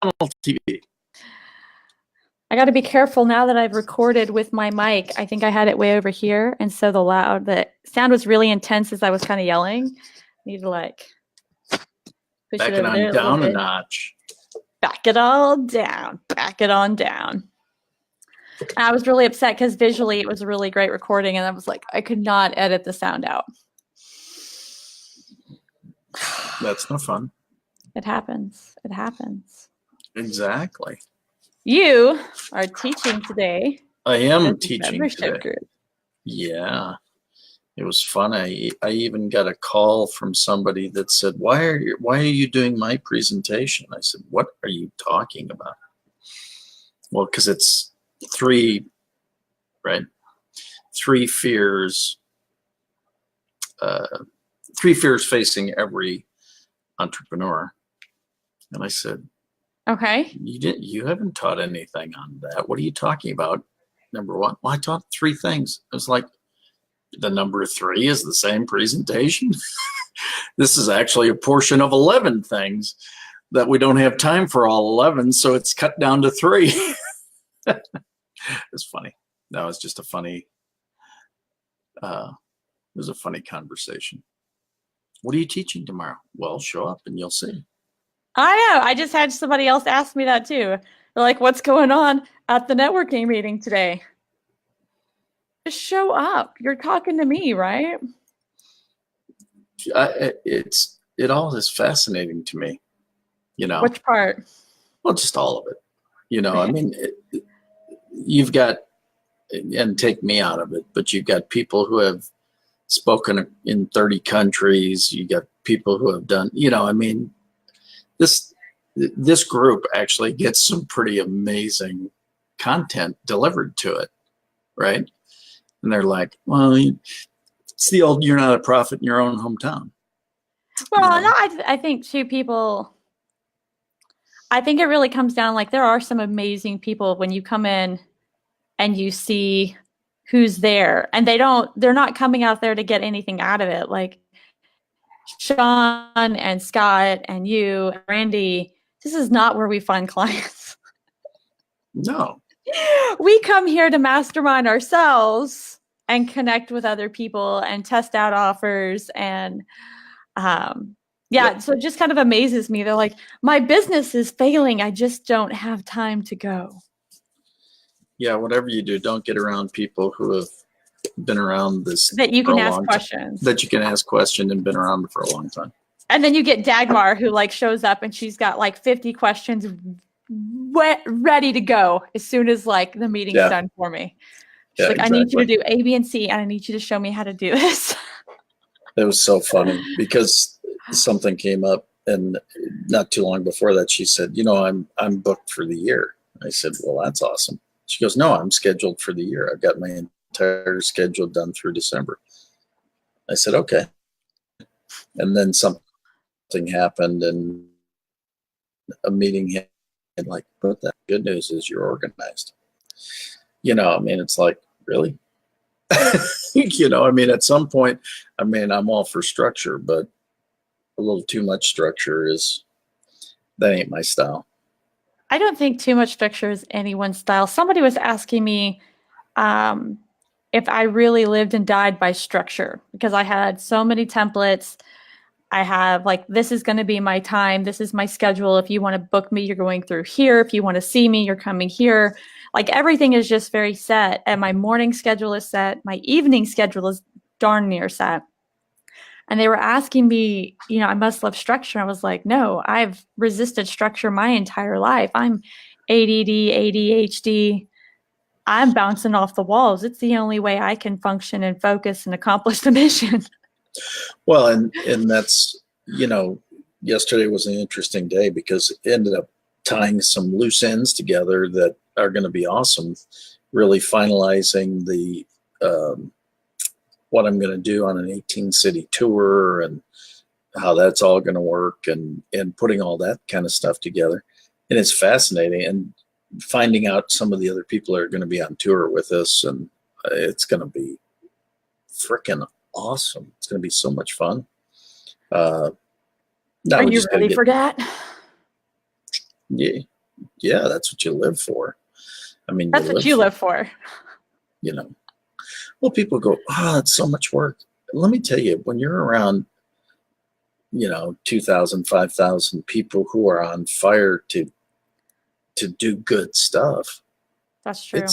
TV. I got to be careful now that I've recorded with my mic. I think I had it way over here, and so the sound was really intense as I was kind of yelling. I need to like push Back it it over on there down a bit. notch. Back it all down. Back it on down. And I was really upset because visually it was a really great recording, and I was like, I could not edit the sound out. That's no fun. It happens. It happens. Exactly. You are teaching today. I am teaching today. Group. Yeah. It was fun. I even got a call from somebody that said, why are you doing my presentation? I said, what are you talking about? Well, because it's three fears facing every entrepreneur. And I said, okay, you haven't taught anything on that. What are you talking about? Number one, well, I taught 3 things. I was like, the number 3 is the same presentation. This is actually a portion of 11 things that we don't have time for all 11, so it's cut down to 3. It's funny. That was just a funny, it was a funny conversation. What are you teaching tomorrow? Well, show up and you'll see. I know. I just had somebody else ask me that too. They're like, what's going on at the networking meeting today? Just show up. You're talking to me, right? It all is fascinating to me, you know. Which part? Well, just all of it. You know, I mean, you've got, and take me out of it, but you've got people who have spoken in 30 countries. You got people who have done, you know, I mean, this group actually gets some pretty amazing content delivered to it, right? And they're like, well, it's the old, you're not a prophet in your own hometown. Well, you know? No, I think I think it really comes down, like, there are some amazing people when you come in and you see who's there, and they're not coming out there to get anything out of it. Like Sean and Scott and you, Randy, this is not where we find clients. No. We come here to mastermind ourselves and connect with other people and test out offers. And so it just kind of amazes me. They're like, my business is failing. I just don't have time to go. Yeah, whatever you do, don't get around people who have been around this. That you can ask questions. That you can ask questions and been around for a long time. And then you get Dagmar, who like shows up and she's got like 50 questions ready to go as soon as like the meeting's done for me. She's like, exactly. I need you to do A, B, and C, and I need you to show me how to do this. It was so funny because something came up, and not too long before that, she said, you know, I'm booked for the year. I said, well, that's awesome. She goes, no, I'm scheduled for the year. I've got my entire schedule done through December. I said, okay. And then something happened, and a meeting happened. Like, but the good news is you're organized. You know, I mean, it's like, really? You know, I mean, at some point, I mean, I'm all for structure, but a little too much structure that ain't my style. I don't think too much structure is anyone's style. Somebody was asking me if I really lived and died by structure, because I had so many templates. I have like, this is going to be my time. This is my schedule. If you want to book me, you're going through here. If you want to see me, you're coming here. Like, everything is just very set. And my morning schedule is set. My evening schedule is darn near set. And they were asking me, you know, I must love structure. I was like, no, I've resisted structure my entire life. I'm ADD, ADHD. I'm bouncing off the walls. It's the only way I can function and focus and accomplish the mission. Well, and that's, you know, yesterday was an interesting day because it ended up tying some loose ends together that are going to be awesome. Really finalizing the what I'm going to do on an 18-city tour and how that's all going to work, and putting all that kind of stuff together. And it's fascinating, and finding out some of the other people that are going to be on tour with us, and it's going to be freaking awesome. It's going to be so much fun. Are you ready for that? Yeah, yeah, that's what you live for. I mean, That's what you live for. you know. Well, people go, oh, it's so much work. Let me tell you, when you're around, 2,000, 5,000 people who are on fire to do good stuff, That's true.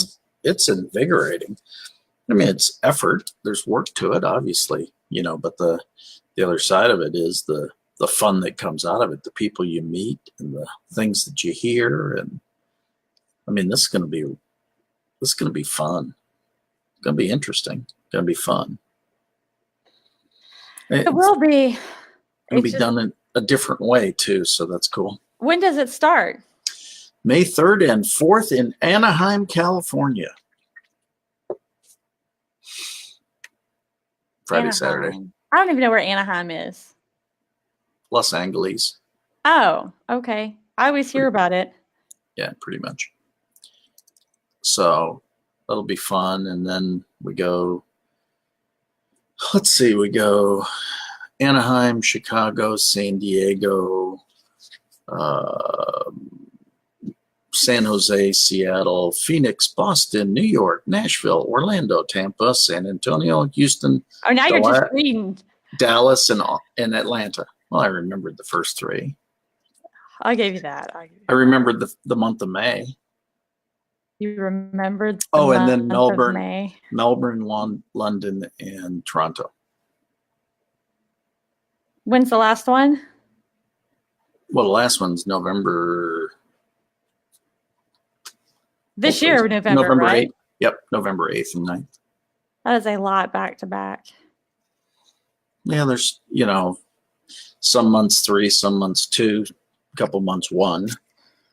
it's invigorating. I mean, it's effort. There's work to it, obviously, but the other side of it is the fun that comes out of it, the people you meet and the things that you hear. And I mean, this is going to be fun. It's going to be interesting. It's going to be fun. It It's will be. going to be done in a different way too. So that's cool. When does it start? May 3rd and 4th in Anaheim, California. Friday, Anaheim. Saturday. I don't even know where Anaheim is. Los Angeles. Oh, okay. I always hear about it. Yeah, pretty much. So that'll be fun. And then we go Anaheim, Chicago, San Diego, San Jose, Seattle, Phoenix, Boston, New York, Nashville, Orlando, Tampa, San Antonio, Houston. Oh, now you're just reading. Dallas and Atlanta. Well, I remembered the first three. I gave you that. I remembered the month of May. You remembered and then Melbourne, London, and Toronto. When's the last one? Well, the last one's November. This year, November, right? 8th. Yep, November 8th and 9th. That is a lot back to back. Yeah, there's, some months 3, some months 2, a couple months 1.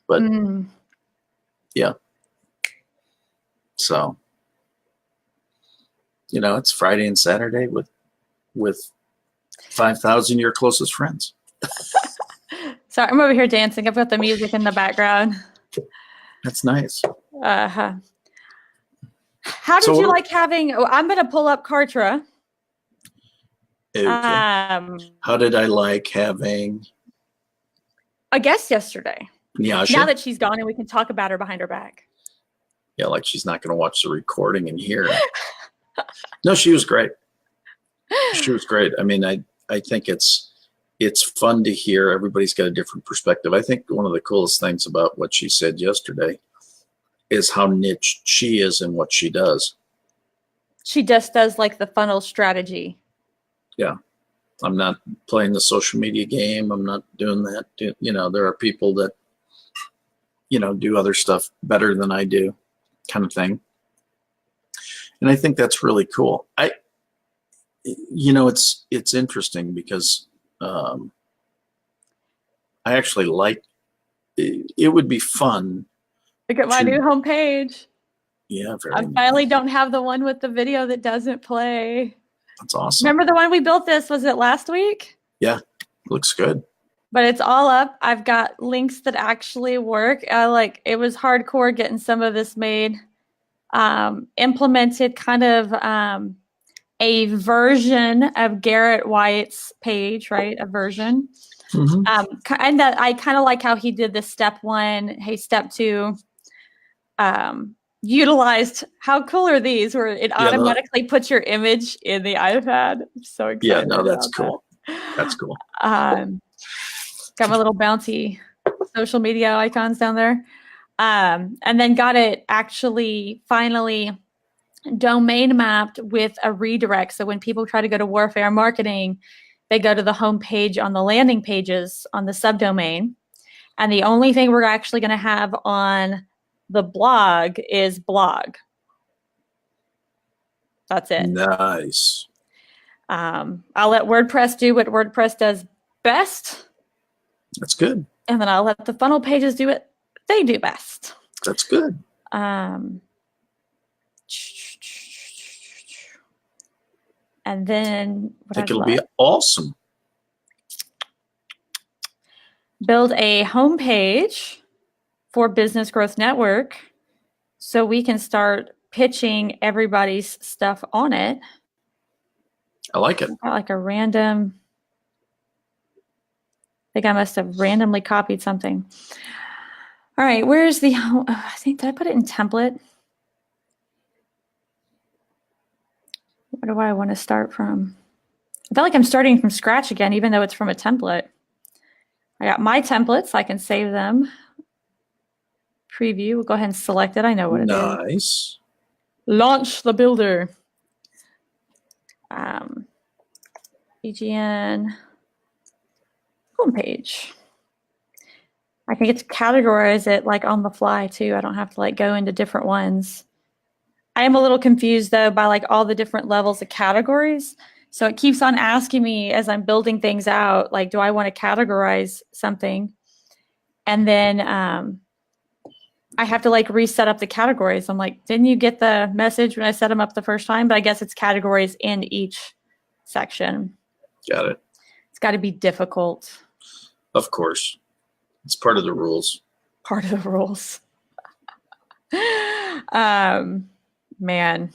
But yeah. So, it's Friday and Saturday with 5,000 of your closest friends. Sorry, I'm over here dancing. I've got the music in the background. That's nice. How did you like having? Oh, I'm going to pull up Kartra. Okay. How did I like having a guest yesterday? Nyasha? Now that she's gone and we can talk about her behind her back. Yeah, like she's not going to watch the recording and hear it. No, she was great. She was great. I mean, I think it's fun to hear. Everybody's got a different perspective. I think one of the coolest things about what she said yesterday is how niche she is in what she does. She just does like the funnel strategy. Yeah. I'm not playing the social media game. I'm not doing that. There are people that, do other stuff better than I do, kind of thing. And I think that's really cool. It's interesting because I actually like it would be fun. Look at my new homepage. Yeah, I finally don't have the one with the video that doesn't play. That's awesome. Remember the one we built was it last week? Yeah, looks good. But it's all up. I've got links that actually work. It was hardcore getting some of this made. Implemented kind of a version of Garrett Wyatt's page, right? A version. Mm-hmm. And that I kind of like how he did the step 1. Hey, step 2. Utilized, how cool are these? Where it automatically puts your image in the iPad. I'm so excited. Yeah, no, that's cool. That's cool. Got my little bounty social media icons down there. And then got it actually finally domain mapped with a redirect. So when people try to go to Warfare Marketing, they go to the home page on the landing pages on the subdomain. And the only thing we're actually going to have on the blog is blog. That's it. Nice. I'll let WordPress do what WordPress does best. That's good. And then I'll let the funnel pages do what they do best. That's good. And then I think it'll be awesome. Build a homepage for Business Growth Network so we can start pitching everybody's stuff on it. I like it. Like a random, I think I must have randomly copied something. All right, where's the, I think, did I put it in template? Where do I want to start from? I feel like I'm starting from scratch again, even though it's from a template. I got my templates. I can save them. Preview. We'll go ahead and select it. I know what it is. Nice. Launch the builder. BGN homepage. I can get to categorize it like on the fly too. I don't have to like go into different ones. I am a little confused though by like all the different levels of categories. So it keeps on asking me as I'm building things out, like, do I want to categorize something? And then I have to like reset up the categories. I'm like, didn't you get the message when I set them up the first time? But I guess it's categories in each section. Got it. It's got to be difficult. Of course. It's part of the rules. Part of the rules. Man.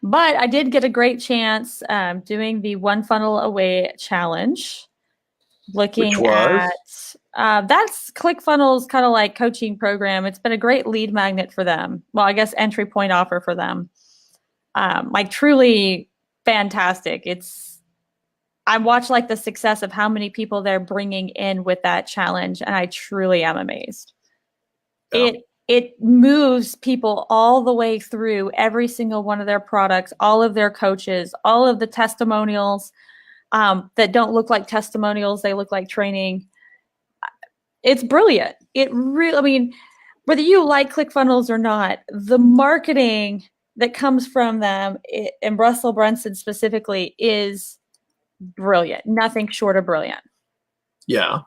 But I did get a great chance doing the One Funnel Away challenge. Looking Which was? at that's ClickFunnels kind of like coaching program. It's been a great lead magnet for them. Well, I guess entry point offer for them. Like truly fantastic. I watch like the success of how many people they're bringing in with that challenge, and I truly am amazed. Yeah. It moves people all the way through every single one of their products, all of their coaches, all of the testimonials that don't look like testimonials, they look like training. It's brilliant. It really, I mean, whether you like ClickFunnels or not, the marketing that comes from them, and Russell Brunson specifically, is brilliant. Nothing short of brilliant. Yeah.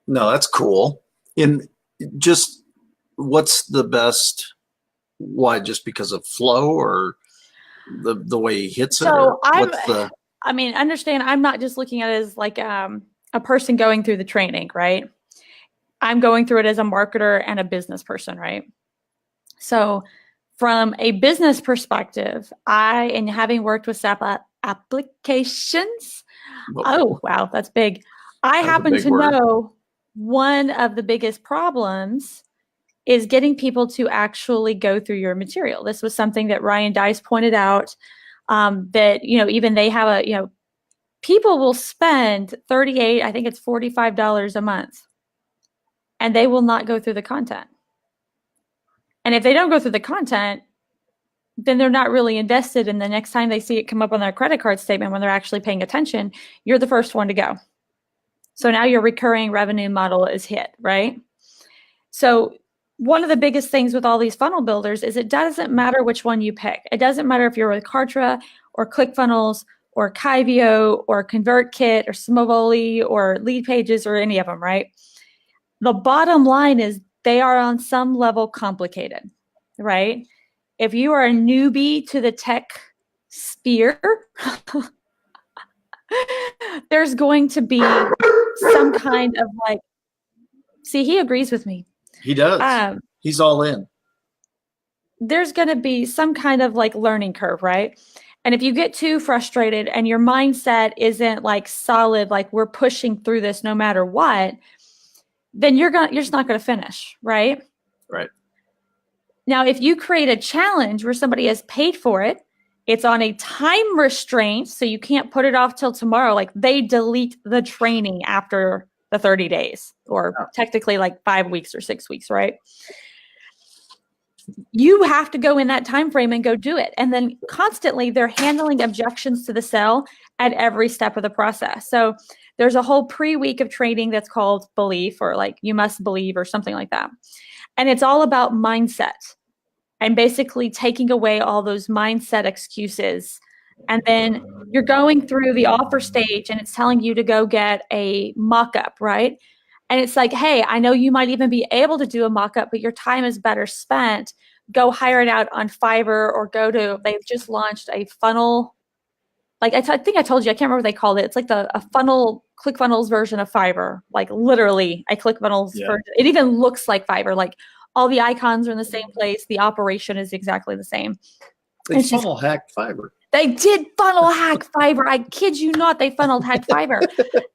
No, that's cool. In just what's the best? Why? Just because of flow or the way he hits it? So I mean, understand, I'm not just looking at it as like a person going through the training, right? I'm going through it as a marketer and a business person, right? So from a business perspective, and having worked with SAP applications, oh, wow, that's big. I happen to know one of the biggest problems is getting people to actually go through your material. This was something that Ryan Dice pointed out, that, even they have people will spend $38, I think it's $45 a month, and they will not go through the content. And if they don't go through the content, then they're not really invested. And the next time they see it come up on their credit card statement, when they're actually paying attention, you're the first one to go. So now your recurring revenue model is hit, right? So one of the biggest things with all these funnel builders is it doesn't matter which one you pick. It doesn't matter if you're with Kartra or ClickFunnels or Kyvio or ConvertKit or Smavoli or Lead Pages or any of them, right? The bottom line is they are on some level complicated, right? If you are a newbie to the tech sphere, there's going to be some kind of like, see, he agrees with me. He does. He's all in. There's going to be some kind of like learning curve, right? And if you get too frustrated and your mindset isn't like solid, like we're pushing through this no matter what, then you're just not going to finish, right? Right. Now, if you create a challenge where somebody has paid for it, it's on a time restraint, so you can't put it off till tomorrow. Like they delete the training after the 30 days, or technically like 5 weeks or 6 weeks, right? You have to go in that time frame and go do it. And then constantly they're handling objections to the sell at every step of the process. So there's a whole pre-week of training that's called belief, or like you must believe, or something like that. And it's all about mindset and basically taking away all those mindset excuses. And then you're going through the offer stage and it's telling you to go get a mock-up, right? And it's like, hey, I know you might even be able to do a mock-up, but your time is better spent. Go hire it out on Fiverr, or they've just launched a funnel. Like I think I told you, I can't remember what they called it. It's like a funnel, ClickFunnels version of Fiverr, like literally a ClickFunnels version. It even looks like Fiverr. Like all the icons are in the same place. The operation is exactly the same. They funnel hacked Fiverr. They did funnel hack Fiverr. I kid you not, they funneled hacked Fiverr.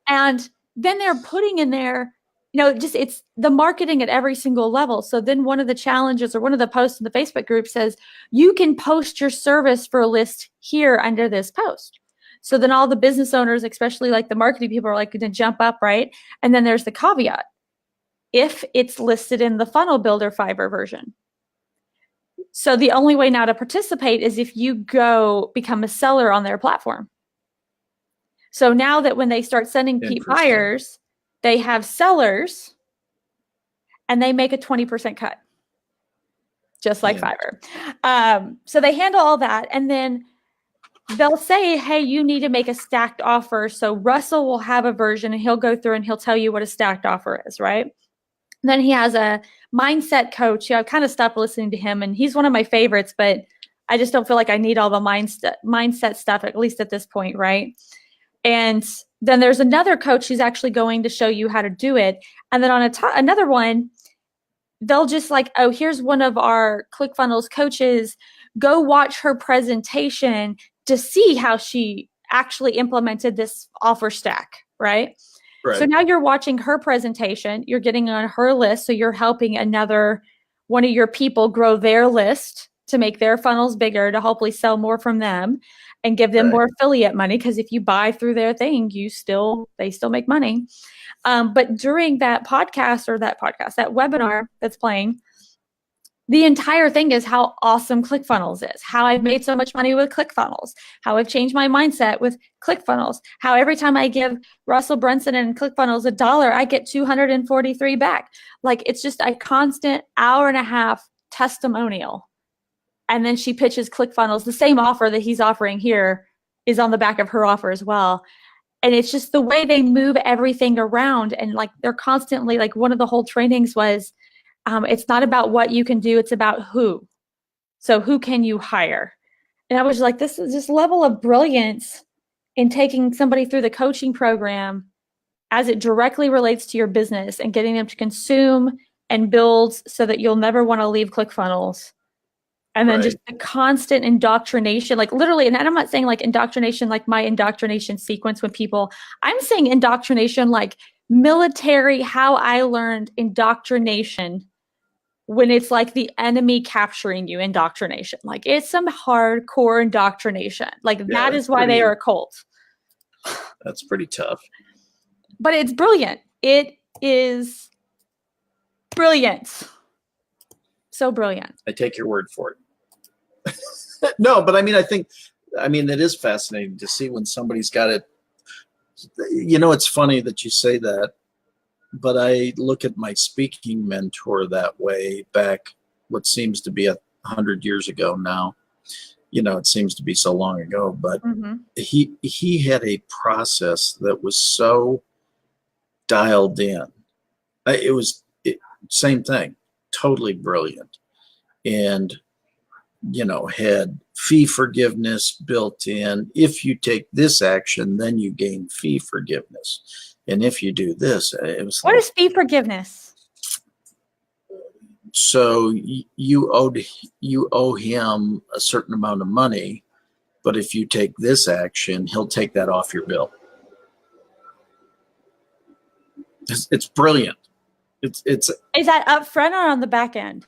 And then they're putting in there, just it's the marketing at every single level. So then one of the challenges or one of the posts in the Facebook group says, you can post your service for a list here under this post. So then all the business owners, especially like the marketing people, are like going to jump up, right? And then there's the caveat. If it's listed in the funnel builder Fiverr version. So the only way now to participate is if you go become a seller on their platform. So now that when they start sending buyers, they have sellers and they make a 20% cut, just like Fiverr. So they handle all that. And then they'll say, hey, you need to make a stacked offer. So Russell will have a version and he'll go through and he'll tell you what a stacked offer is, right? And then he has a mindset coach. I've kind of stopped listening to him and he's one of my favorites, but I just don't feel like I need all the mindset stuff, at least at this point, right? And then there's another coach who's actually going to show you how to do it. And then on another one, they'll just like, oh, here's one of our ClickFunnels coaches. Go watch her presentation to see how she actually implemented this offer stack, right? So now you're watching her presentation. You're getting on her list. So you're helping another one of your people grow their list to make their funnels bigger, to hopefully sell more from them and give them more affiliate money. Because if you buy through their thing, they still make money. But during that webinar that's playing, the entire thing is how awesome ClickFunnels is, how I've made so much money with ClickFunnels, how I've changed my mindset with ClickFunnels, how every time I give Russell Brunson and ClickFunnels $1, I get 243 back. Like, it's just a constant hour-and-a-half testimonial. And then she pitches ClickFunnels. The same offer that he's offering here is on the back of her offer as well. And it's just the way they move everything around. And like, they're constantly, like, one of the whole trainings was, it's not about what you can do, it's about who. So who can you hire? And I was like, this is this level of brilliance in taking somebody through the coaching program as it directly relates to your business and getting them to consume and build so that you'll never want to leave ClickFunnels. And then just the constant indoctrination, like literally, and I'm not saying like indoctrination, like my indoctrination sequence with people. I'm saying indoctrination like military, how I learned indoctrination when it's like the enemy capturing you, indoctrination. Like, it's some hardcore indoctrination. Like, that is why they are a cult. That's pretty tough. But it's brilliant. It is brilliant. So brilliant. I take your word for it. No, but I mean, it is fascinating to see when somebody's got it. You know, it's funny that you say that, but I look at my speaking mentor that way back, what seems to be 100 years ago now. You know, it seems to be so long ago, but he had a process that was so dialed in. Same thing, totally brilliant. And, you know, had fee forgiveness built in. If you take this action, then you gain fee forgiveness. And if you do this, it was what is fee forgiveness? So you owe him a certain amount of money, but if you take this action, he'll take that off your bill. It's brilliant. It's is that up front or on the back end?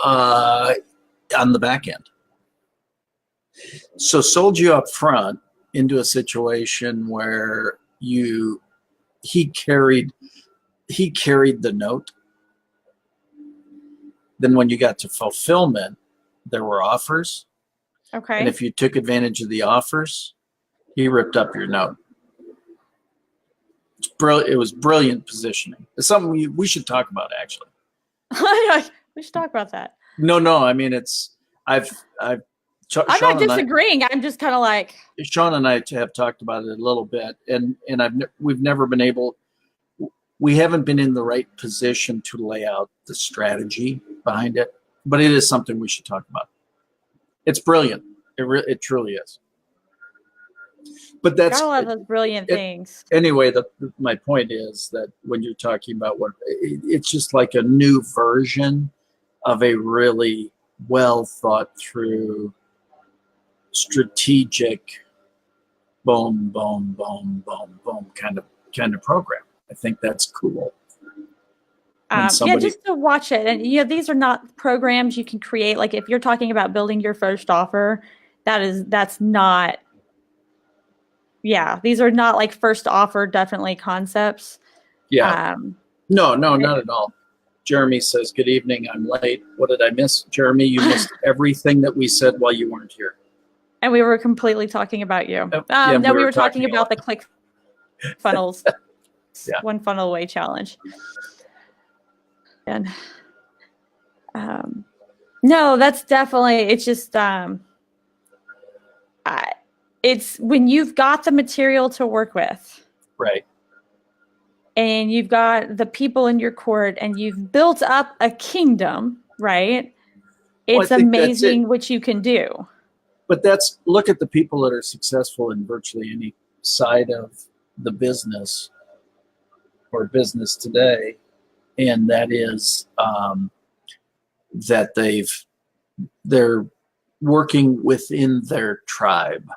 On the back end. So sold you up front into a situation where he carried the note. Then when you got to fulfillment, there were offers. Okay. And if you took advantage of the offers, he ripped up your note. It was brilliant positioning. It's something we should talk about, actually. We should talk about that. No. I mean, I'm not disagreeing. I'm just kind of like, Sean and I have talked about it a little bit, and we've never been able. We haven't been in the right position to lay out the strategy behind it, but it is something we should talk about. It's brilliant. It truly is. But that's gotta love those brilliant things. Anyway, my point is that when you're talking about it's just like a new version of a really well thought through, strategic, boom, boom, boom, boom, boom kind of program. I think that's cool. when Yeah, somebody, just to watch it. And these are not programs you can create. Like if you're talking about building your first offer, that's not, yeah, these are not like first offer, definitely concepts. yeah, no, not at all. Jeremy says, good evening, I'm late. What did I miss? Jeremy, you missed everything that we said while you weren't here. And we were completely talking about you. Yeah, No, we were talking about the click funnels, Yeah. one funnel away challenge. And no, that's definitely, it's just, it's when you've got the material to work with. Right. And you've got the people in your court and you've built up a kingdom, right? It's amazing what you can do. But look at the people that are successful in virtually any side of the business or business today. And that is that they're working within their tribe.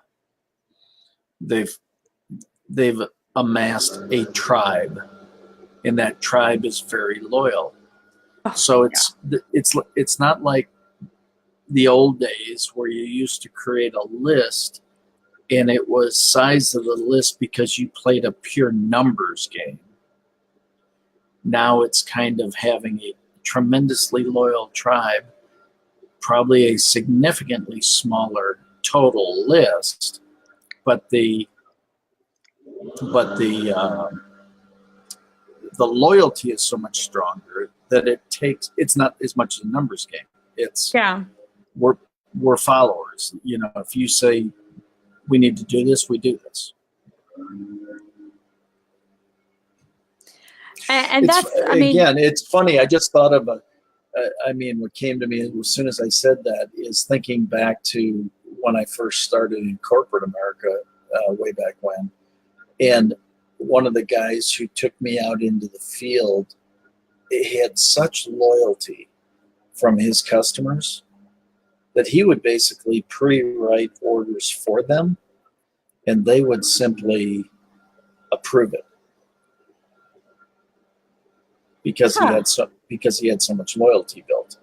They've amassed a tribe, and that tribe is very loyal. So it's not like the old days where you used to create a list and it was size of the list because you played a pure numbers game. Now it's kind of having a tremendously loyal tribe, probably a significantly smaller total list, but the loyalty is so much stronger that it's not as much a numbers game. It's we're followers. If you say we need to do this, we do this. And that's, again, it's funny. I just thought of what came to me as soon as I said that is thinking back to when I first started in corporate America way back when. And one of the guys who took me out into the field had such loyalty from his customers that he would basically pre-write orders for them and they would simply approve it because he had so much loyalty built.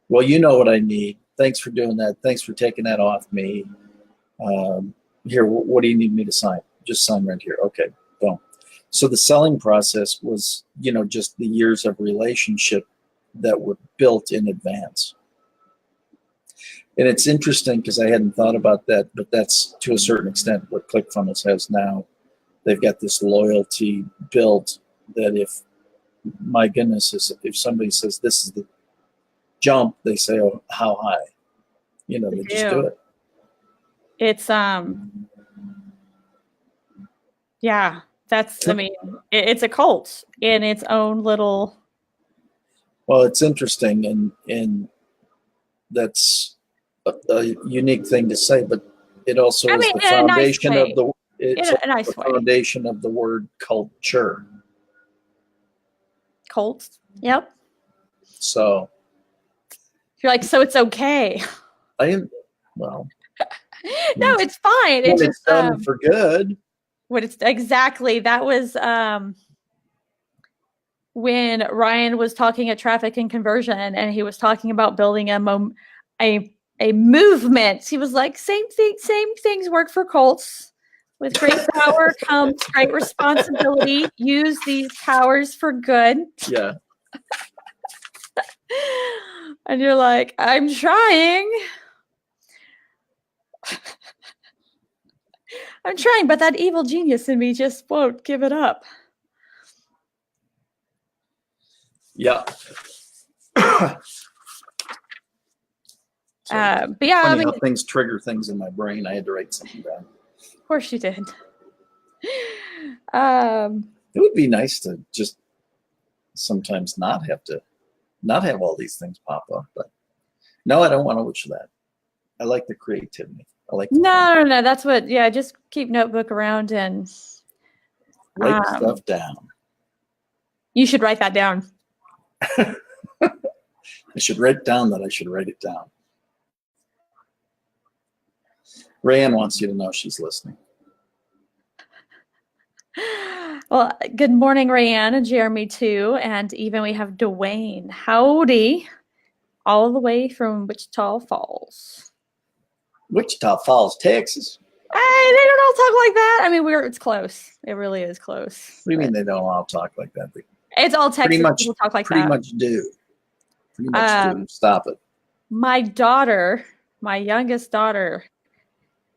Well, you know what I need. Thanks for doing that. Thanks for taking that off me. Here, what do you need me to sign? Just sign right here. Okay, boom. So the selling process was, just the years of relationship that were built in advance. And it's interesting because I hadn't thought about that, but that's to a certain extent what ClickFunnels has now. They've got this loyalty built that if somebody says this is the jump, they say, oh, how high? They just do it. It's yeah, it's a cult in its own little. Well, it's interesting, and that's a unique thing to say, but it also is the foundation of the foundation of the word culture. Cult. Yep. So you're like, so it's okay. Well. No, it's fine. When it's done for good. Exactly. That was when Ryan was talking at Traffic and Conversion, and he was talking about building a movement. He was like, same things work for cults. With great power comes great responsibility. Use these powers for good. Yeah. And you're like, I'm trying. I'm trying, but that evil genius in me just won't give it up. Yeah. But yeah, funny how things trigger things in my brain. I had to write something down. Of course you did. It would be nice to just sometimes not have all these things pop up, but no, I don't want to wish that. I like the creativity. I like no. That's what. Yeah, just keep notebook around and write stuff down. You should write that down. I should write down that I should write it down. Rayanne wants you to know she's listening. Well, good morning, Rayanne and Jeremy too, and even we have Dwayne. Howdy, all the way from Wichita Falls. Wichita Falls, Texas. Hey, they don't all talk like that. I mean, it's close. It really is close. What do you mean they don't all talk like that? They It's all Texas people talk like pretty that. much do. Pretty much do. Stop it. My daughter, my youngest daughter,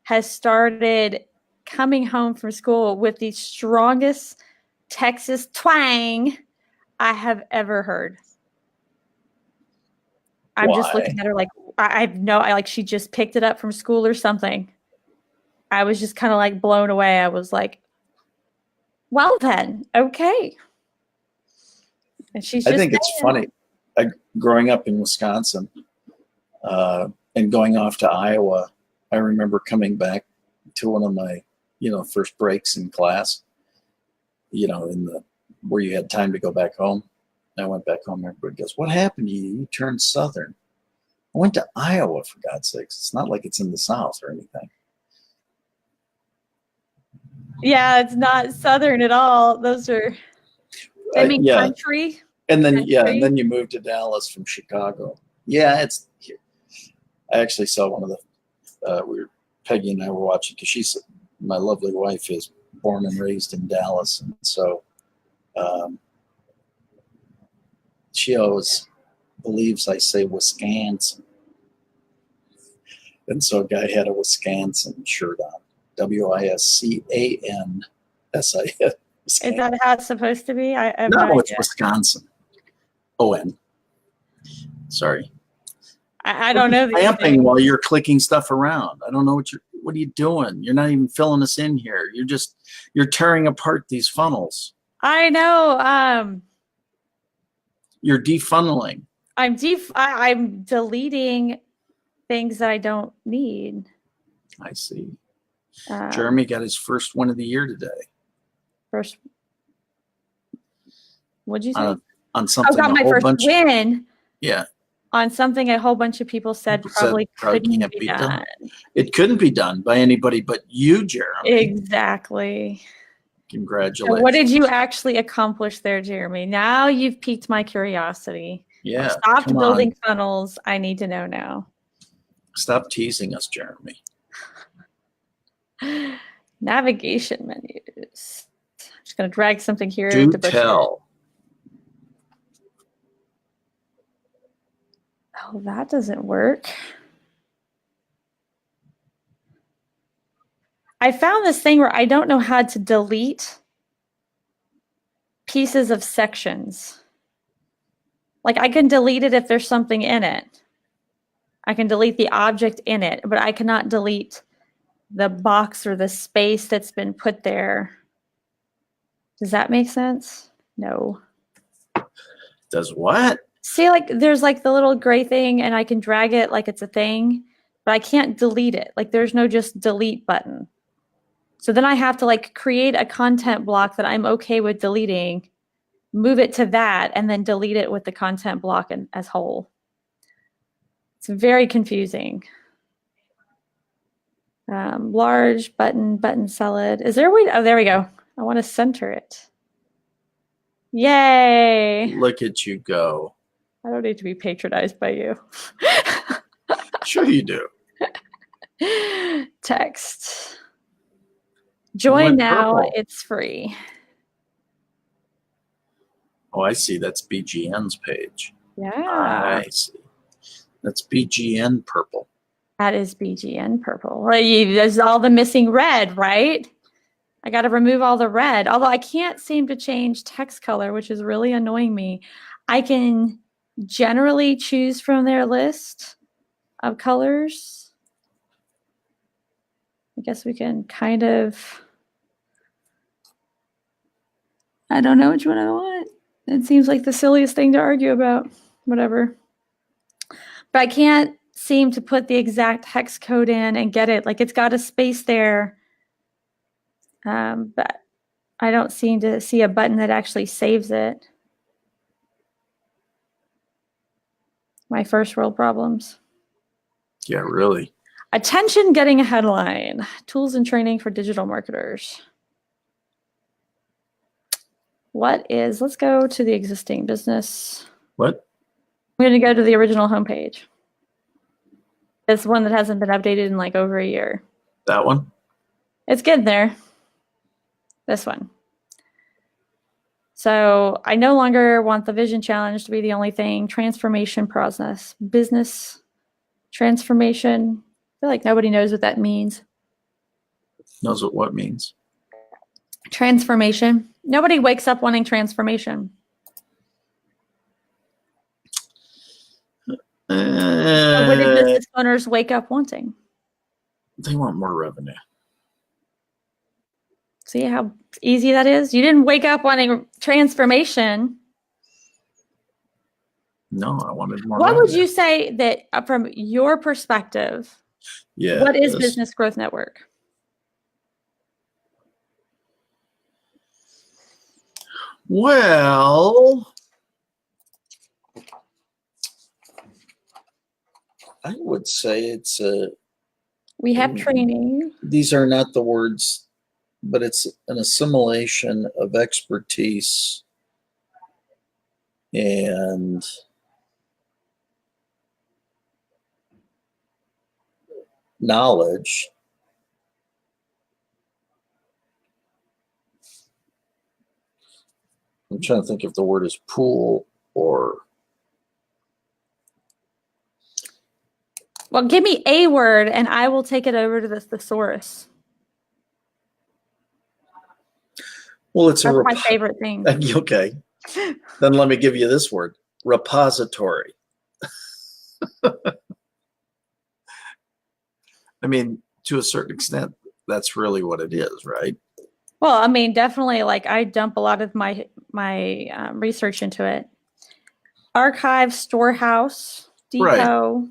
has started coming home from school with the strongest Texas twang I have ever heard. I'm just looking at her like she just picked it up from school or something. I was just kind of like blown away. I was like, well then, okay. And I think it's funny. Growing up in Wisconsin and going off to Iowa, I remember coming back to one of my, first breaks in class, where you had time to go back home. I went back home. Everybody goes, "What happened to you? You turned Southern." I went to Iowa, for God's sakes. It's not like it's in the South or anything. Yeah, it's not Southern at all. Those are, I mean, country. And then, and then you moved to Dallas from Chicago. Yeah, it's here. I actually saw one of the, Peggy and I were watching, because my lovely wife is born and raised in Dallas. And so she always believes I say Wisconsin. And so a guy had a Wisconsin shirt on. Wiscansin. Is that how it's supposed to be? No, it's Wisconsin. O-N. Sorry. I don't know. Stamping while you're clicking stuff around. I don't know what are you doing? You're not even filling us in here. You're tearing apart these funnels. I know. You're defunneling. I'm deleting things that I don't need. I see. Jeremy got his first one of the year today. First, what'd you say? On something. I got my first win. Yeah. On something a whole bunch of people said probably couldn't be done. It couldn't be done by anybody but you, Jeremy. Exactly. Congratulations. So what did you actually accomplish there, Jeremy? Now you've piqued my curiosity. Yeah. Stop building funnels. I need to know now. Stop teasing us, Jeremy. Navigation menus. I'm just going to drag something here. Do tell. Oh, that doesn't work. I found this thing where I don't know how to delete pieces of sections. Like I can delete it if there's something in it. I can delete the object in it, but I cannot delete the box or the space that's been put there. Does that make sense? No. Does what? See, like there's like the little gray thing and I can drag it like it's a thing, but I can't delete it. Like there's no just delete button. So then I have to like create a content block that I'm okay with deleting, move it to that, and then delete it with the content block as whole. It's very confusing. Large button solid. Is there a way? Oh, there we go. I want to center it. Yay. Look at you go. I don't need to be patronized by you. Sure you do. Text. Join now. Purple. It's free. Oh, I see. That's BGN's page. Yeah. I see. That's BGN purple. That is BGN purple. Well, there's all the missing red, right? I got to remove all the red. Although I can't seem to change text color, which is really annoying me. I can generally choose from their list of colors. I guess we can kind of, I don't know which one I want. It seems like the silliest thing to argue about. Whatever. But I can't seem to put the exact hex code in and get it. Like it's got a space there. But I don't seem to see a button that actually saves it. My first world problems. Yeah, really. Attention, getting a headline. Tools and training for digital marketers. let's go to the existing business. What? I'm going to go to the original homepage. It's one that hasn't been updated in like over a year. That one? It's getting there. This one. So I no longer want the vision challenge to be the only thing. Transformation process, business transformation. I feel like nobody knows what that means. Knows what means. Transformation. Nobody wakes up wanting transformation. So what do business owners wake up wanting? They want more revenue. See how easy that is? You didn't wake up wanting transformation. No, I wanted more What revenue. would you say that from your perspective, Yeah. what is Business Growth Network? Well, I would say it's a. We have training. These are not the words, but it's an assimilation of expertise and knowledge I'm trying to think if the word is pool or. Well, give me a word and I will take it over to the thesaurus. Well, it's That's my favorite thing. Okay. Then let me give you this word, repository. I mean, to a certain extent, that's really what it is, right? Well, I mean, definitely, like I dump a lot of my research into it. Archive, storehouse, depot, right.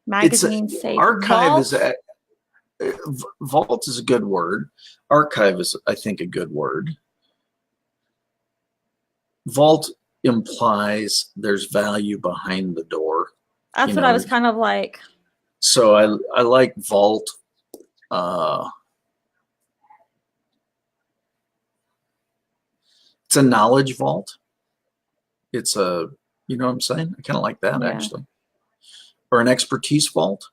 magazine, safe. Archive vault is a good word. Archive is, I think, a good word. Vault implies there's value behind the door. That's what I was kind of like. So I like vault. It's a knowledge vault. It's a, you know what I'm saying? I kind of like that, actually. Or an expertise vault.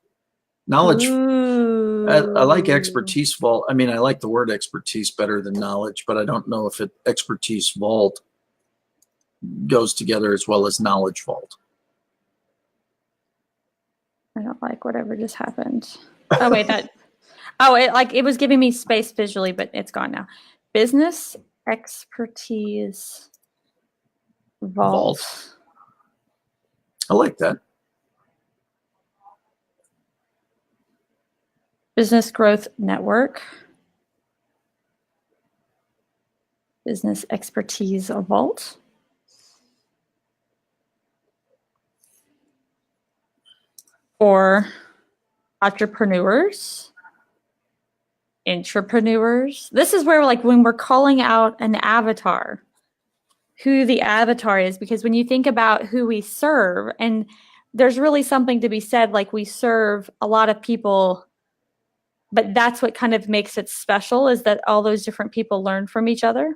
Knowledge. I like expertise vault. I mean, I like the word expertise better than knowledge, but I don't know if expertise vault goes together as well as knowledge vault. I don't like whatever just happened. Oh wait, it was giving me space visually, but it's gone now. Business expertise vault. I like that. Business Growth Network. Business expertise vault. For entrepreneurs, intrapreneurs. This is where, like, when we're calling out an avatar, who the avatar is, because when you think about who we serve, and there's really something to be said, like we serve a lot of people, but that's what kind of makes it special, is that all those different people learn from each other.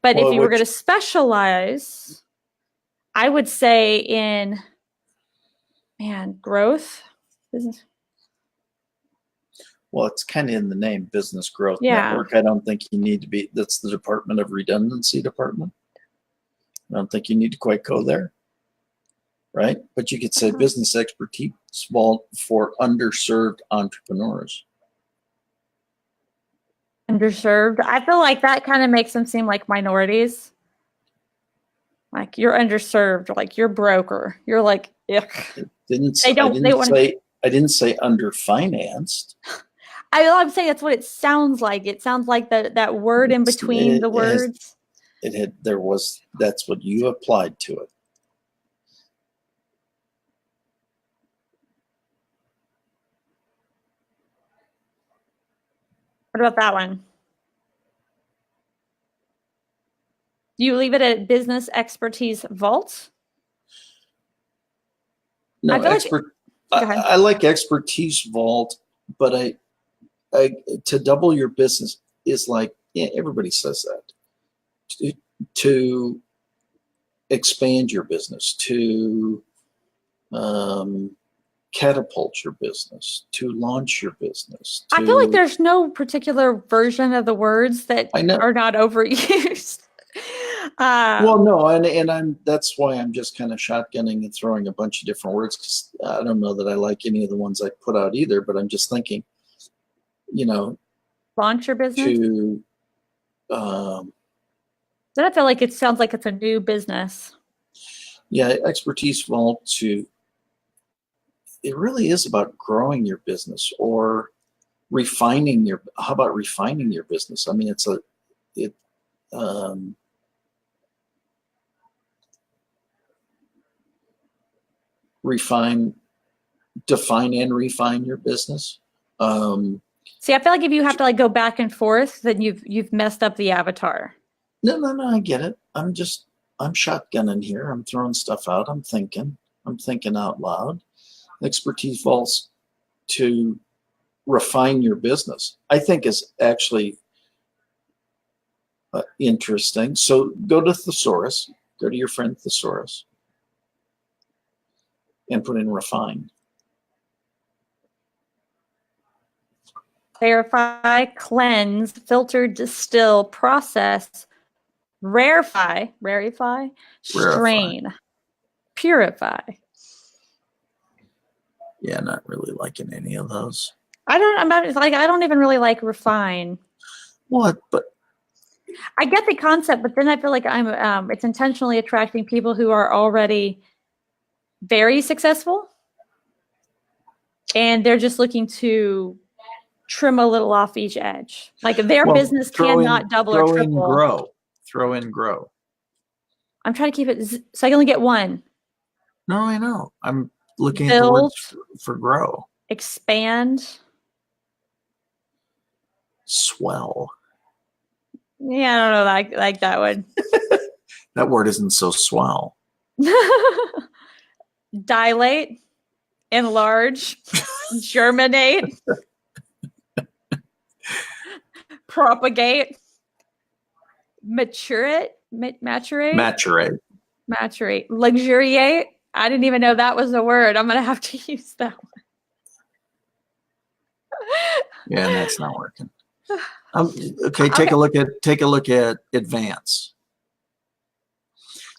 But if you were going to specialize, I would say in growth business. Well, it's kind of in the name, Business Growth Network. I don't think you need to be, that's the Department of Redundancy department. I don't think you need to quite go there, right? But you could say business expertise vault for underserved entrepreneurs. Underserved. I feel like that kind of makes them seem like minorities. Like you're underserved, like you're broke, or you're like, yuck. I didn't say underfinanced. I'm saying that's what it sounds like. It sounds like that word in between the words. That's what you applied to it. What about that one? Do you leave it at business expertise vault? No, I like expertise vault, but I to double your business is like, yeah, everybody says that. to expand your business, to catapult your business, to launch your business. I feel like there's no particular version of the words that I know. are not overused. Well, no, and that's why I'm just kind of shotgunning and throwing a bunch of different words, because I don't know that I like any of the ones I put out either, but I'm just thinking, launch your business. Then I feel like it sounds like it's a new business. Yeah, expertise vault it really is about growing your business or how about refining your business? I mean, define and refine your business. See, I feel like if you have to go back and forth, then you've messed up the avatar. No, I get it. I'm shotgunning here. I'm throwing stuff out. I'm thinking out loud. Expertise vaults to refine your business, I think, is actually interesting. So go to Thesaurus, go to your friend Thesaurus, and put in refine. Verify, cleanse, filter, distill, process, rarefy, strain, purify. Yeah, not really liking any of those. I don't even really like refine. What? But I get the concept, but then I feel like it's intentionally attracting people who are already very successful, and they're just looking to trim a little off each edge. Like their business cannot double or triple. Throw in grow. I'm trying to keep it so I can only get one. No, I know. I'm looking at the words for grow. Expand. Swell. Yeah, I don't know, like that one. That word isn't so swell. Dilate, enlarge, germinate, propagate, maturate, luxuriate. I didn't even know that was a word. I'm gonna have to use that one. Yeah, that's not working. Okay, take a look at advance.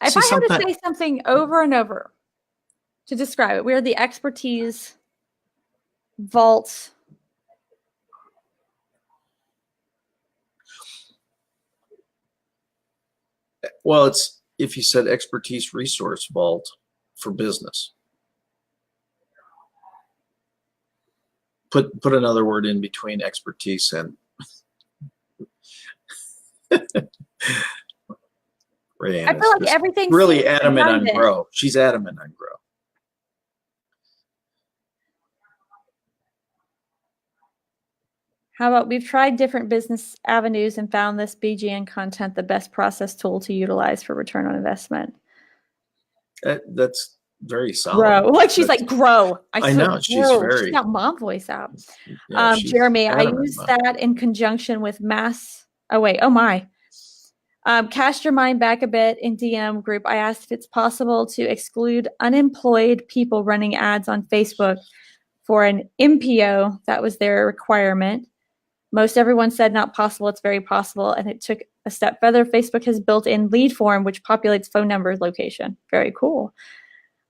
If I had to say something over and over to describe it, we are the expertise vault. Well, it's if you said expertise resource vault for business. Put another word in between expertise and Rayanne. I feel like everything's really adamant on grow. She's adamant on grow. How about we've tried different business avenues and found this BGN content the best process tool to utilize for return on investment. That's very solid. Grow. Like she's like, grow. I know. She's very. She's got mom voice out. Yeah, Jeremy, I use that in conjunction with mass. Oh, wait. Oh, my. Cast your mind back a bit in DM group. I asked if it's possible to exclude unemployed people running ads on Facebook for an MPO. That was their requirement. Most everyone said not possible. It's very possible. And it took a step further. Facebook has built in lead form, which populates phone number location. Very cool.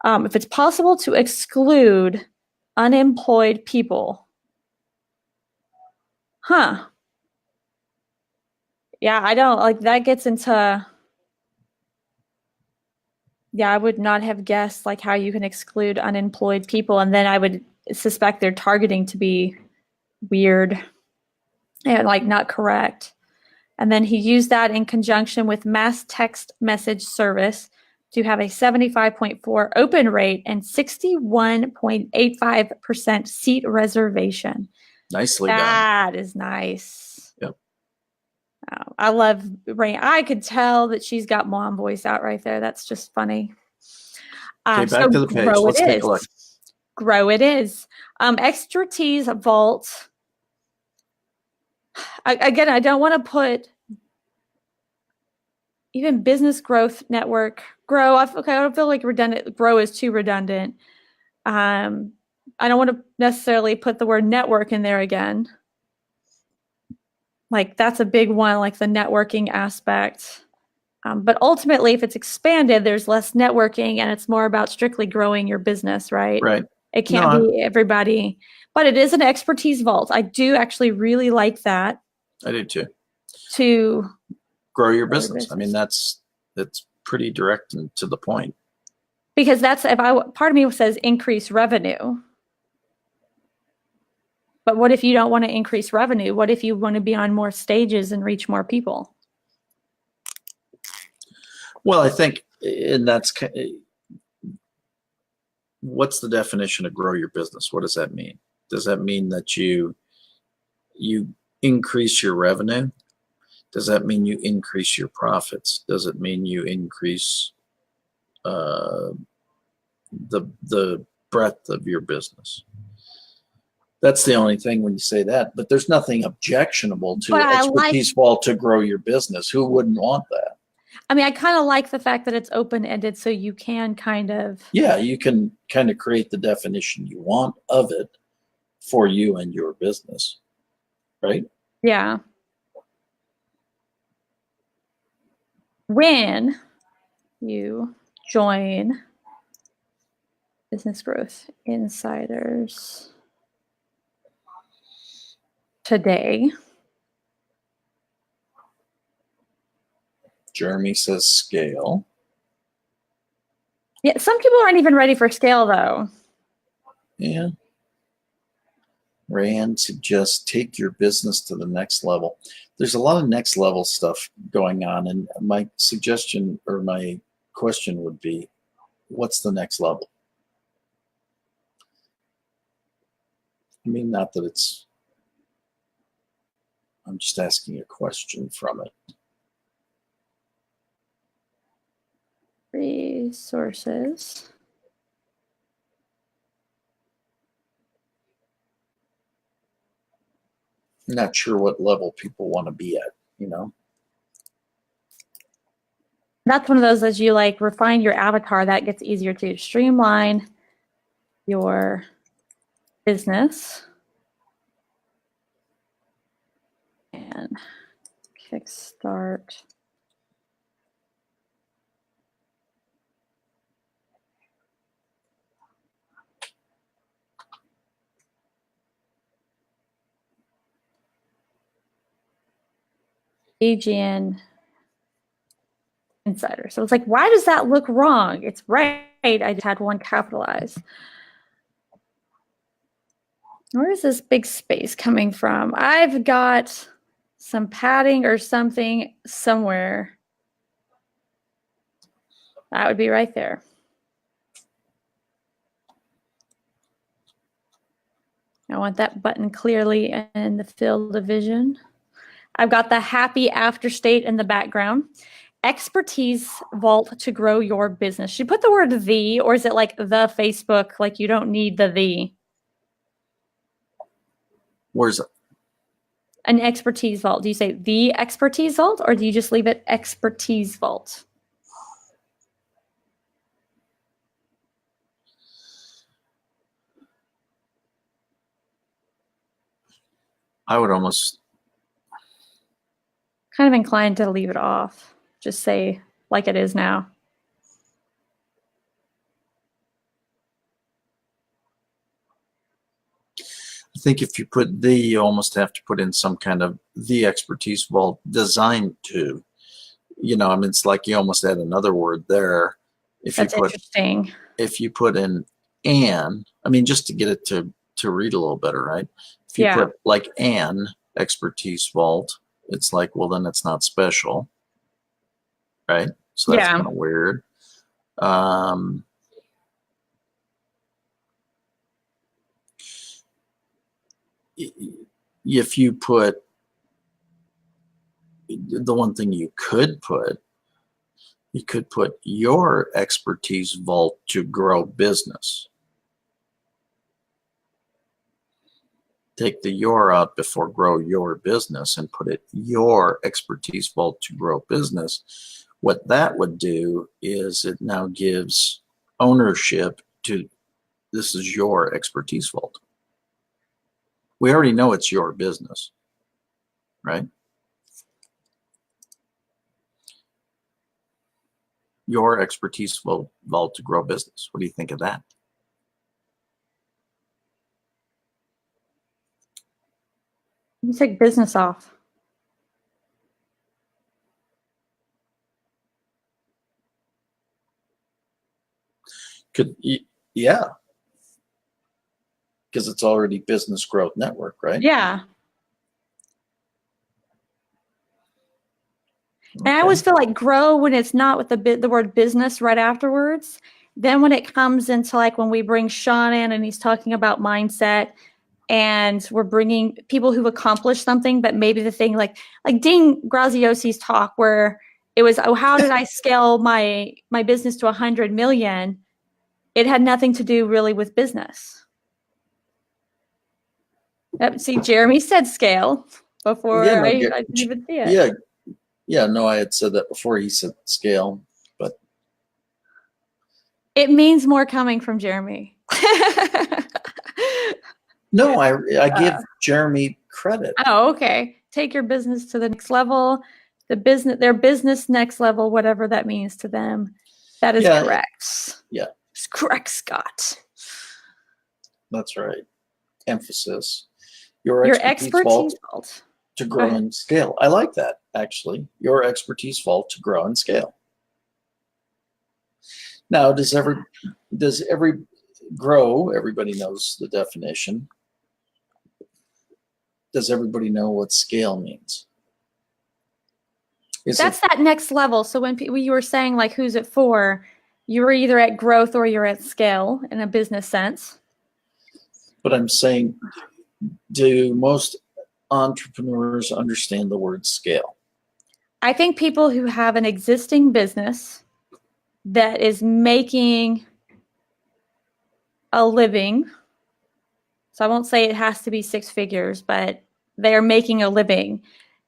If it's possible to exclude unemployed people. Huh. Yeah, I don't like that gets into. Yeah, I would not have guessed like how you can exclude unemployed people. And then I would suspect their targeting to be weird and like not correct. And then he used that in conjunction with mass text message service to have a 75.4 open rate and 61.85% seat reservation. Nicely done. That is nice. Yep. Oh, I love Rain. I could tell that she's got mom voice out right there. That's just funny. Okay, back to the page. Let's take a look. Grow it is. Expertise vault. Again, I don't want to put even business growth network, grow. Okay, I don't feel like redundant. Grow is too redundant. I don't want to necessarily put the word network in there again. Like that's a big one, like the networking aspect. But ultimately, if it's expanded, there's less networking and it's more about strictly growing your business, right? Right. It No, can't be everybody, but it is an expertise vault. I do actually really like that. I do too. To grow your business. I mean, that's pretty direct and to the point. Because that's part of me says increase revenue. But what if you don't want to increase revenue? What if you want to be on more stages and reach more people? Well, I think, and that's what's the definition of grow your business? What does that mean? Does that mean that you increase your revenue? Does that mean you increase your profits? Does it mean you increase the breadth of your business? That's the only thing when you say that. But there's nothing objectionable to expertise vault to grow your business. Who wouldn't want that? I mean, I kind of like the fact that it's open-ended, so you can kind of... Yeah, you can kind of create the definition you want of it for you and your business, right? Yeah. When you join Business Growth Insiders today... Jeremy says scale. Yeah, some people aren't even ready for scale, though. Yeah. Rand suggests take your business to the next level. There's a lot of next level stuff going on, and my suggestion or my question would be, what's the next level? I mean, not that it's, I'm just asking a question from it. Resources. I'm not sure what level people want to be at, you know? That's one of those, as you like refine your avatar, that gets easier to streamline your business and kickstart. AGN Insider. So it's like, why does that look wrong? It's right. I just had one capitalized. Where is this big space coming from? I've got some padding or something somewhere. That would be right there. I want that button clearly in the field of vision. I've got the happy after state in the background. Expertise vault to grow your business. Should you put the word the, or is it like the Facebook? Like you don't need the. Where's it? An expertise vault. Do you say the expertise vault, or do you just leave it expertise vault? I would almost kind of inclined to leave it off. Just say like it is now. I think if you put the, you almost have to put in some kind of the expertise vault designed to, you know, I mean, it's like you almost add another word there. If That's you put, interesting. If you put in an, I mean, just to get it to read a little better, right? If you put like an expertise vault, it's like, well, then it's not special, right? So that's kind of weird. If you put, the one thing you could put your expertise vault to grow business. Take the your out before grow your business and put it your expertise vault to grow business, What that would do is it now gives ownership to, this is your expertise vault. We already know it's your business, right? Your expertise vault to grow business. What do you think of that? You take business off. Yeah, because it's already business growth network, right? Yeah. Okay. And I always feel like grow when it's not with the word business right afterwards. Then when it comes into like when we bring Sean in and he's talking about mindset, and we're bringing people who've accomplished something, but maybe the thing like Dean Graziosi's talk where it was, oh, how did I scale my business to 100 million? It had nothing to do really with business. See, Jeremy said scale before Yeah, no, I didn't even see it. Yeah, yeah, no, I had said that before he said scale, but it means more coming from Jeremy. no, I give Jeremy credit. Oh, okay. Take your business to the next level. Their business next level, whatever that means to them. That is correct. Yeah. It's correct, Scott. That's right. Emphasis. Your expertise vault to grow and scale. I like that, actually. Your expertise vault to grow and scale. Now, does every grow, everybody knows the definition. Does everybody know what scale means? That's that next level. So when you were saying like who's it for, you were either at growth or you're at scale in a business sense. But I'm saying, do most entrepreneurs understand the word scale? I think people who have an existing business that is making a living, so I won't say it has to be 6 figures, but they're making a living.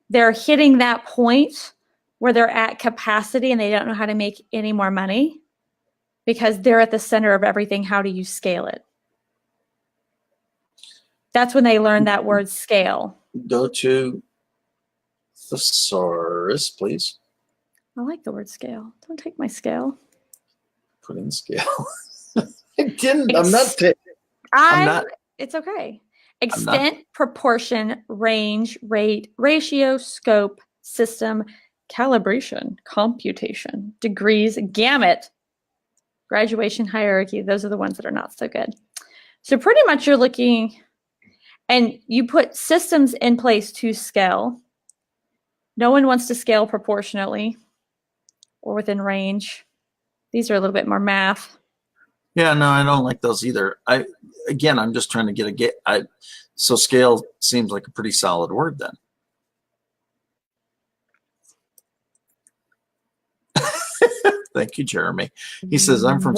They're hitting that point where they're at capacity and they don't know how to make any more money because they're at the center of everything. How do you scale it? That's when they learn that word scale. Go to thesaurus, please. I like the word scale. Don't take my scale. Put in scale. I didn't. I'm not. It's okay. Extent, proportion, range, rate, ratio, scope, system, calibration, computation, degrees, gamut, graduation, hierarchy. Those are the ones that are not so good. So pretty much you're looking, and you put systems in place to scale. No one wants to scale proportionately or within range. These are a little bit more math. Yeah, no, I don't like those either. I'm just trying to get so scale seems like a pretty solid word then. Thank you, Jeremy. He says, I'm from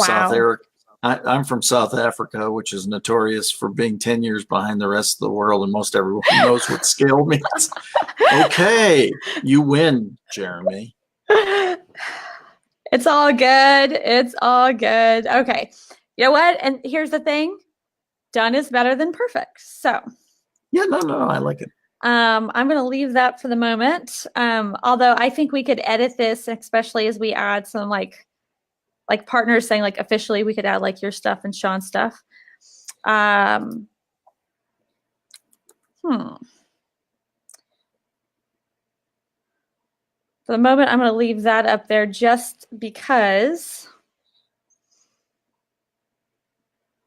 I'm from South Africa, which is notorious for being 10 years behind the rest of the world, and most everyone knows what scale means. Okay, you win, Jeremy. It's all good. It's all good. Okay. You know what? And here's the thing. Done is better than perfect. So. Yeah, no, I like it. I'm going to leave that for the moment. Although I think we could edit this, especially as we add some like partners saying like officially we could add like your stuff and Sean's stuff. For the moment, I'm going to leave that up there just because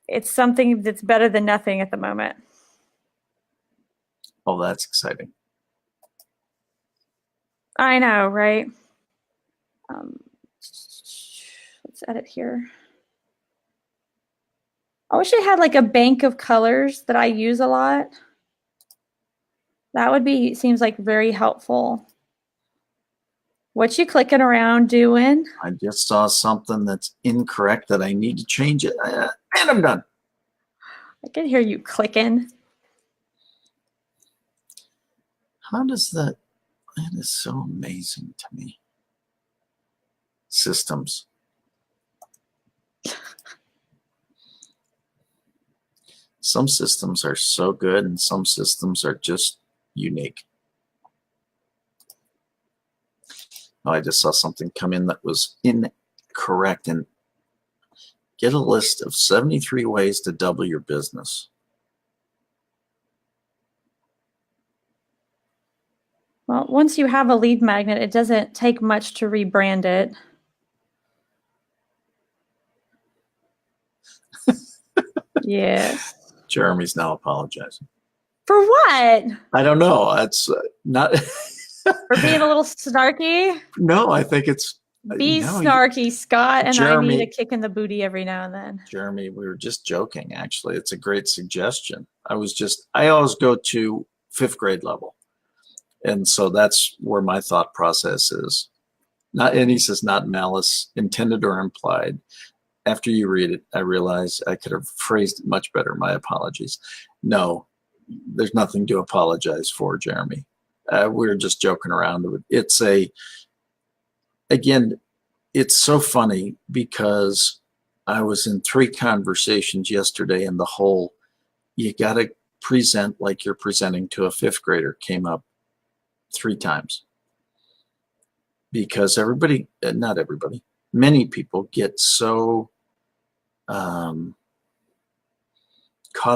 it's something that's better than nothing at the moment. Oh, that's exciting. I know, right? Let's edit here. I wish I had like a bank of colors that I use a lot. That would be, seems like very helpful. What you clicking around doing? I just saw something that's incorrect that I need to change it. And I'm done. I can hear you clicking. How does that is so amazing to me. Systems. Some systems are so good and some systems are just unique. Oh, I just saw something come in that was incorrect. And get a list of 73 ways to double your business. Well, once you have a lead magnet, it doesn't take much to rebrand it. Yes. Jeremy's now apologizing. For what? I don't know. It's not. For being a little snarky? No, I think it's. Be no, snarky, Scott, and Jeremy, I need a kick in the booty every now and then. Jeremy, we were just joking, actually. It's a great suggestion. I always go to 5th grade level. And so that's where my thought process is. And he says, not malice, intended or implied. After you read it, I realize I could have phrased it much better. My apologies. No, there's nothing to apologize for, Jeremy. We're just joking around. Again, it's so funny because I was in 3 conversations yesterday and the whole, you got to present like you're presenting to a 5th grader came up 3 times. Because not everybody, many people get so caught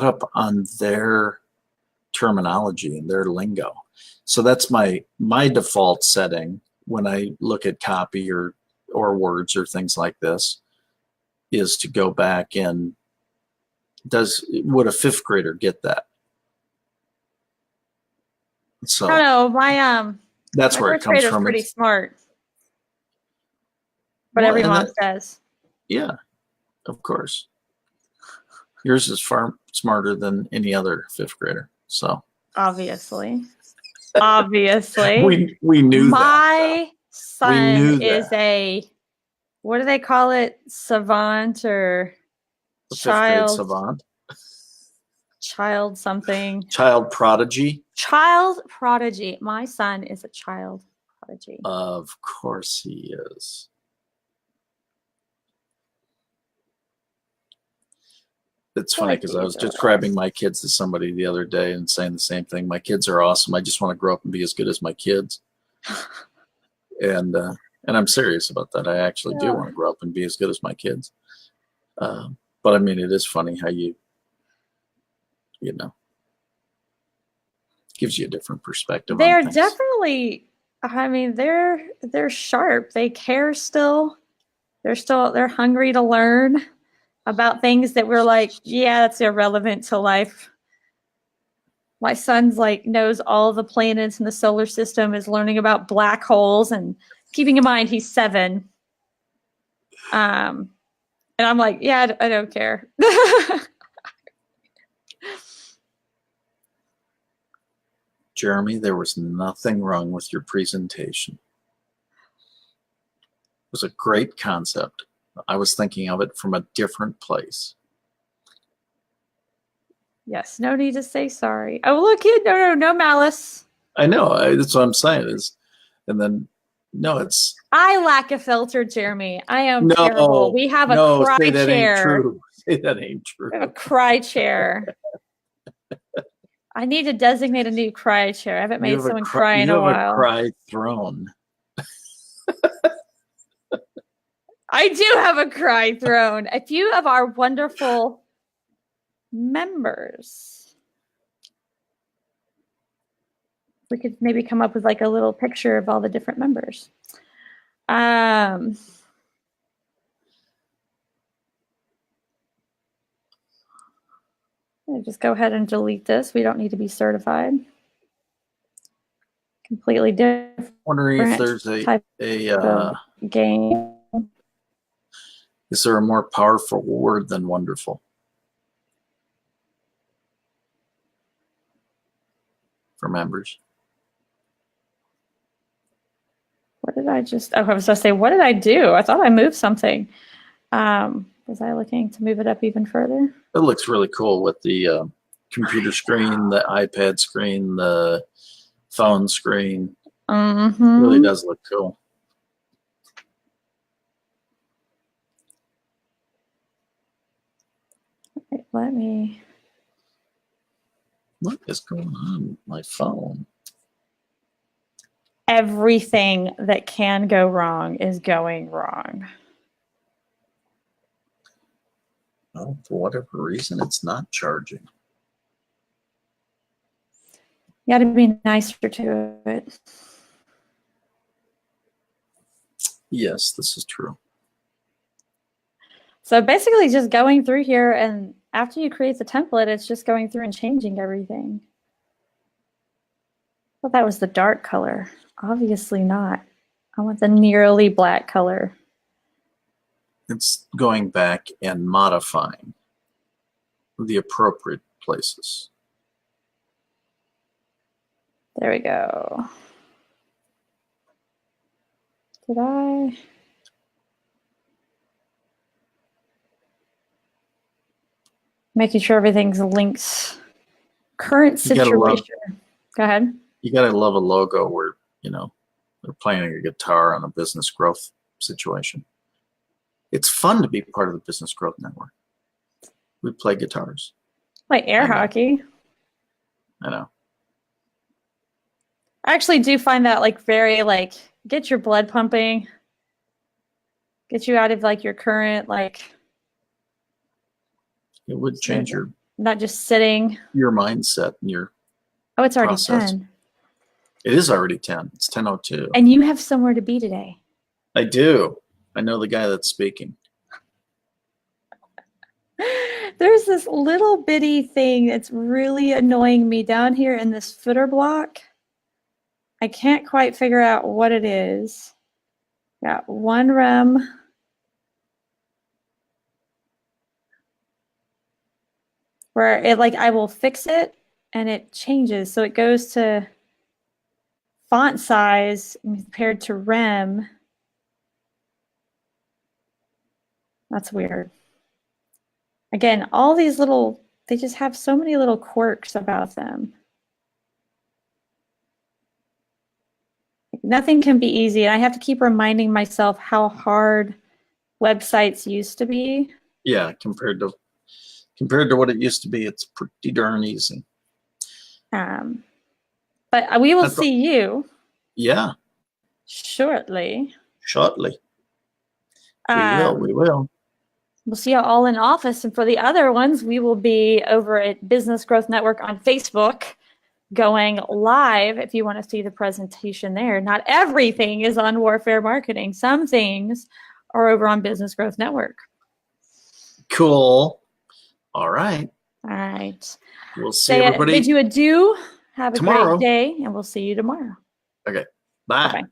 up on their terminology and their lingo. So that's my default setting when I look at copy or words or things like this, is to go back and would a 5th grader get that? So I don't know. That's where it comes from. Pretty smart. But every mom says. Yeah, of course. Yours is far smarter than any other 5th grader. So obviously. we knew my son is a, what do they call it? Savant or child? 5th grade savant. Child something. Child prodigy. Child prodigy. My son is a child prodigy. Of course he is. It's funny because I was describing my kids to somebody the other day and saying the same thing. My kids are awesome. I just want to grow up and be as good as my kids. And I'm serious about that. I actually do want to grow up and be as good as my kids. But I mean, it is funny how gives you a different perspective. They're definitely, I mean, they're sharp. They care still. They're hungry to learn about things that we're like, yeah, that's irrelevant to life. My son's like knows all the planets in the solar system, is learning about black holes, and keeping in mind he's 7. And I'm like, yeah, I don't care. Jeremy, there was nothing wrong with your presentation. It was a great concept. I was thinking of it from a different place. Yes, no need to say sorry. Oh, look, kid, no malice. I know. That's what I'm saying. I lack a filter, Jeremy. I am terrible. We have a cry chair. Say that ain't true. We have a cry chair. I need to designate a new cry chair. I haven't made someone cry in a while. You have a cry throne. I do have a cry throne. A few of our wonderful members. We could maybe come up with like a little picture of all the different members. Just go ahead and delete this. We don't need to be certified. Completely different. Wondering if there's a game. Is there a more powerful word than wonderful? For members. What did I just, I was going to say, what did I do? I thought I moved something. Was I looking to move it up even further? It looks really cool with the computer screen, the iPad screen, the phone screen. Mm-hmm. It really does look cool. Wait, let me. What is going on with my phone? Everything that can go wrong is going wrong. Well, for whatever reason, it's not charging. You got to be nicer to it. Yes, this is true. So basically just going through here, and after you create the template, it's just going through and changing everything. Well, that was the dark color. Obviously not. I want the nearly black color. It's going back and modifying the appropriate places. There we go. Did I? Making sure everything's linked. Current situation. Go ahead. You gotta love a logo where, you know, they're playing a guitar on a business growth situation. It's fun to be part of the Business Growth Network. We play guitars. Like air hockey. I know. I actually do find that like very like get your blood pumping, get you out of like your current like. It would change your not just sitting. Your mindset and your. Oh, it's already process. 10. It is already 10. It's 10:02. And you have somewhere to be today. I do. I know the guy that's speaking. There's this little bitty thing that's really annoying me down here in this footer block. I can't quite figure out what it is. Got one rem. Where it like I will fix it and it changes. So it goes to font size compared to rem. That's weird. Again, all these little, they just have so many little quirks about them. Nothing can be easy. And I have to keep reminding myself how hard websites used to be. Yeah, compared to what it used to be, it's pretty darn easy. But we will see you. Yeah. Shortly. Shortly. We will. We'll see you all in office. And for the other ones, we will be over at Business Growth Network on Facebook going live if you want to see the presentation there. Not everything is on Warfare Marketing. Some things are over on Business Growth Network. Cool. All right. All right. We'll see everybody. Bid you adieu. Have a tomorrow. great day, and we'll see you tomorrow. Okay. Bye. Bye-bye.